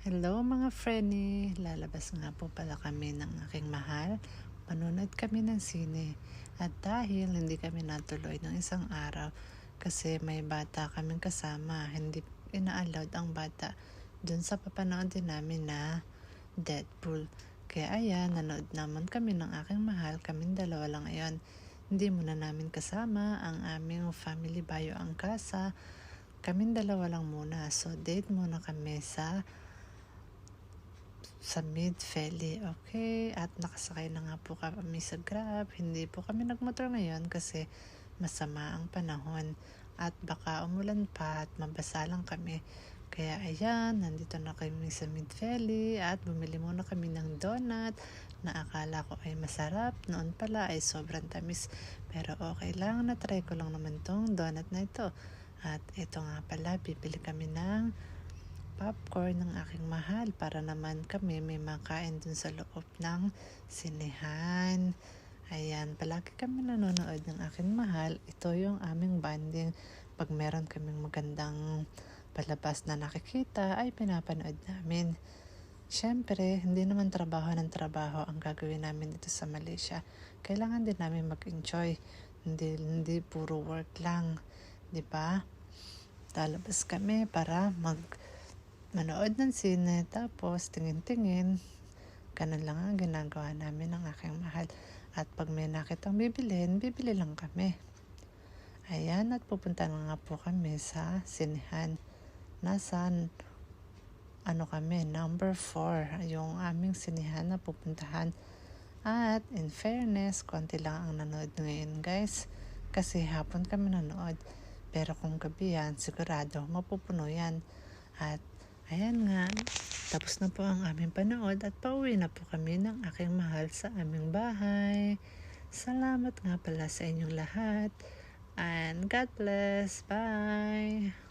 Hello mga Frenny! Lalabas nga po pala kami ng aking mahal. Manonood kami ng sine. At dahil hindi kami natuloy ng isang araw kasi may bata kaming kasama, hindi ina-allowed ang bata dun sa papanood din namin na Deadpool. Kaya ayan, nanood naman kami ng aking mahal. Kaming dalawa lang ngayon. Hindi muna namin kasama ang aming family bayo ang kasa. Kaming dalawa lang muna. So date muna kami sa Mid-Valley, okay? At nakasakay na nga po kami sa Grab. Hindi po kami nagmotor ngayon kasi masama ang panahon at baka umulan pa at mabasa lang kami. Kaya ayan, nandito na kami sa Mid-Valley at bumili muna kami ng donut na akala ko ay masarap. Noon pala ay sobrang tamis. Pero okay lang, na-try ko lang naman tong donut na ito. At ito nga pala, bibili kami ng popcorn ng aking mahal para naman kami may makain dun sa loob ng sinehan. Ayan, palagi kami nanonood ng aking mahal. Ito yung aming bonding. Pag meron kaming magandang palabas na nakikita, ay pinapanood namin. Siyempre, hindi naman trabaho ng trabaho ang gagawin namin dito sa Malaysia. Kailangan din namin mag-enjoy. Hindi puro work lang. 'Di ba? Lalabas kami para manood ng sine, tapos tingin-tingin. Ganun lang ang ginagawa namin ng aking mahal. At pag may nakitang bibilhin, bibili lang kami. Ayan, at pupunta na nga po kami sa sinehan. Nasa number 4, yung aming sinehan na pupuntahan. At in fairness, konti lang ang nanood ngayon guys. Kasi hapon kami nanood. Pero kung gabi yan, sigurado mapupuno yan. At ayan nga, tapos na po ang aming panood at pauwi na po kami ng aking mahal sa aming bahay. Salamat nga pala sa inyong lahat. And God bless. Bye!